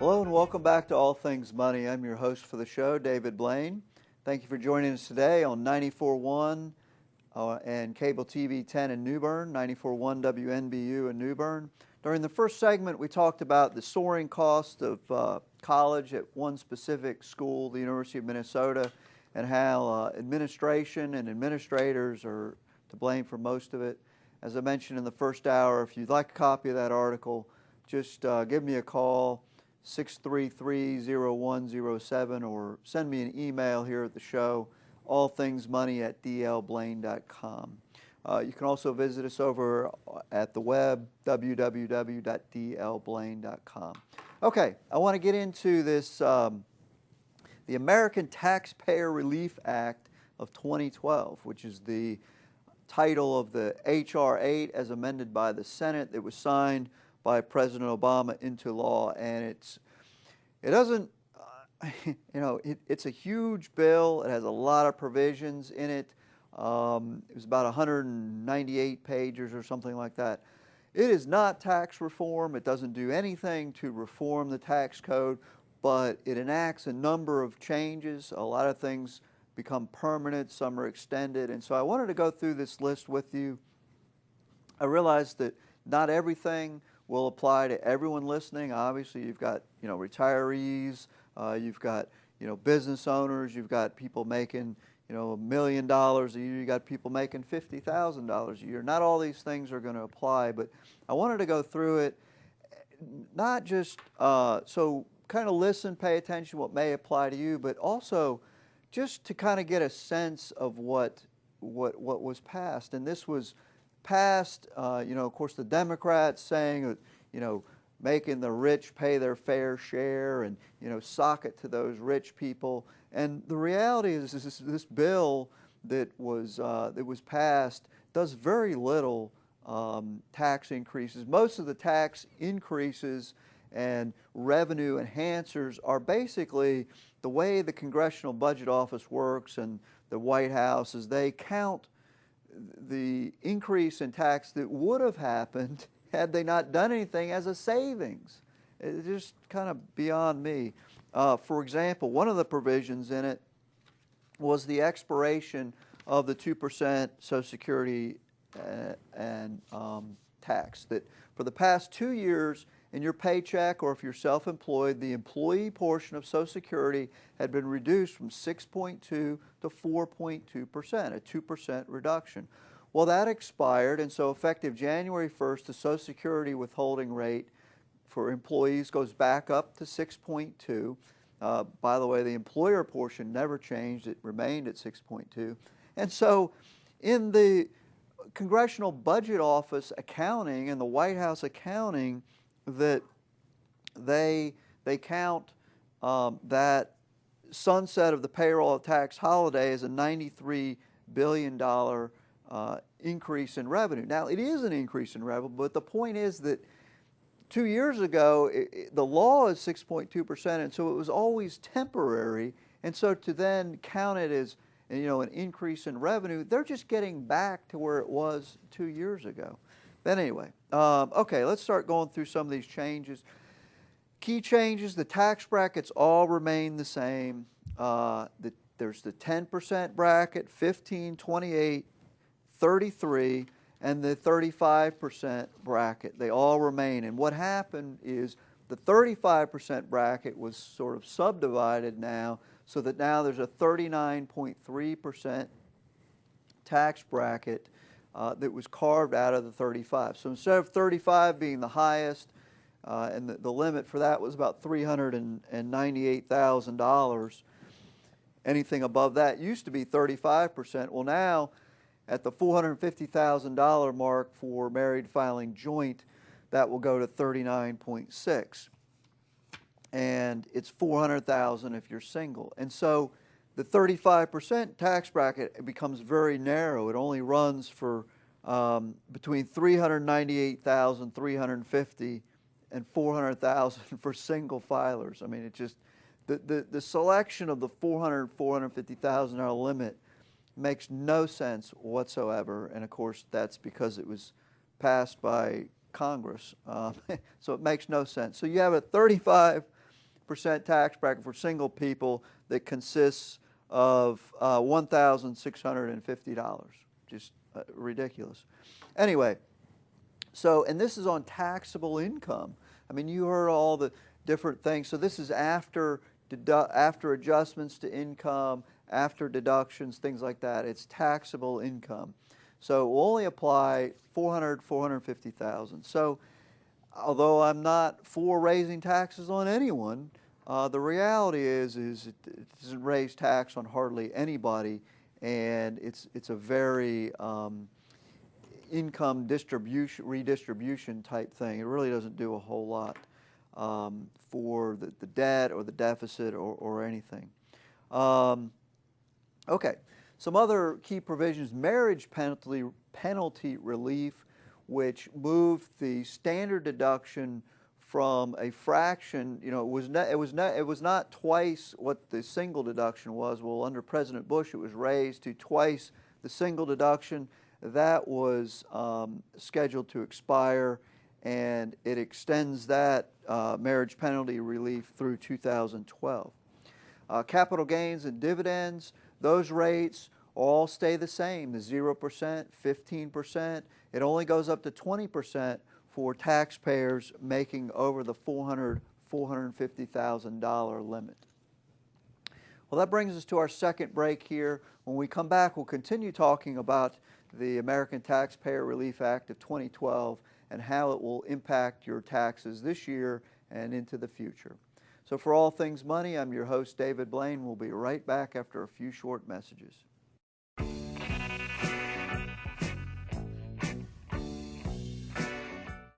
Hello and welcome back to All Things Money. I'm your host for the show, David Blain. Thank you for joining us today on 94.1 and Cable TV 10 in New Bern, 94.1 WNBU in New Bern. During the first segment, we talked about the soaring cost of college at one specific school, the University of Minnesota, and how administration and administrators are to blame for most of it. As I mentioned in the first hour, if you'd like a copy of that article, just give me a call, 633-0107, or send me an email here at the show, allthingsmoney@dlblain.com. You can also visit us over at the web, www.dlblain.com. Okay, I want to get into this, the American Taxpayer Relief Act of 2012, which is the title of the H.R. 8 as amended by the Senate that was signed by President Obama into law. And it's a huge bill. It has a lot of provisions in it. It was about 198 pages or something like that. It is not tax reform. It doesn't do anything to reform the tax code, but it enacts a number of changes. A lot of things become permanent, some are extended. And so I wanted to go through this list with you. I realized that not everything will apply to everyone listening. Obviously, you've got retirees, you've got business owners, you've got people making $1 million a year, you got people making $50,000 a year. Not all these things are going to apply, but I wanted to go through it, not just so kind of listen, pay attention what may apply to you, but also just to kind of get a sense of what was passed. And this was passed, of course, the Democrats saying, making the rich pay their fair share and, sock it to those rich people. And the reality is this bill that was passed does very little tax increases. Most of the tax increases and revenue enhancers are basically the way the Congressional Budget Office works and the White House is they count the increase in tax that would have happened had they not done anything as a savings. It's just kind of beyond me. For example, one of the provisions in it was the expiration of the 2% Social Security and tax, that for the past 2 years in your paycheck, or if you're self-employed, the employee portion of Social Security had been reduced from 6.2 to 4.2%, a 2% reduction. Well, that expired, and so effective January 1st, the Social Security withholding rate for employees goes back up to 6.2. By the way, the employer portion never changed. It remained at 6.2. And so in the Congressional Budget Office accounting and the White House accounting, that they count that sunset of the payroll tax holiday as a $93 billion increase in revenue. Now, it is an increase in revenue, but the point is that 2 years ago, the law is 6.2%, and so it was always temporary. And so to then count it as an increase in revenue, they're just getting back to where it was 2 years ago. But anyway, okay, let's start going through some of these changes. Key changes, the tax brackets all remain the same. There's the 10% bracket, 15, 28, 33, and the 35% bracket. They all remain. And what happened is the 35% bracket was sort of subdivided now, so that now there's a 39.3% tax bracket that was carved out of the 35. So instead of 35 being the highest, and the limit for that was about $398,000, anything above that used to be 35%. Well, now at the $450,000 mark for married filing joint, that will go to 39.6. And it's $400,000 if you're single. And so the 35% tax bracket becomes very narrow. It only runs for between $398,350 and $400,000 for single filers. I mean, it just the selection of the $450,000 limit makes no sense whatsoever. And of course, that's because it was passed by Congress, so it makes no sense. So you have a 35 percent tax bracket for single people that consists of $1,650. Just ridiculous. Anyway, so, and this is on taxable income. I mean, you heard all the different things. So this is after adjustments to income, after deductions, things like that. It's taxable income. So it will only apply 450,000. So although I'm not for raising taxes on anyone, the reality is it doesn't raise tax on hardly anybody, and it's a very income redistribution type thing. It really doesn't do a whole lot for the debt or the deficit or anything. Okay, some other key provisions: marriage penalty relief, which moved the standard deduction from a fraction. You know, it was not twice what the single deduction was. Well, under President Bush, it was raised to twice the single deduction. That was scheduled to expire, and it extends that marriage penalty relief through 2012. Capital gains and dividends, those rates all stay the same, the 0%, 15%. It only goes up to 20% for taxpayers making over the $450,000 limit. Well, that brings us to our second break here. When we come back, we'll continue talking about the American Taxpayer Relief Act of 2012 and how it will impact your taxes this year and into the future. So for All Things Money, I'm your host, David Blain. We'll be right back after a few short messages.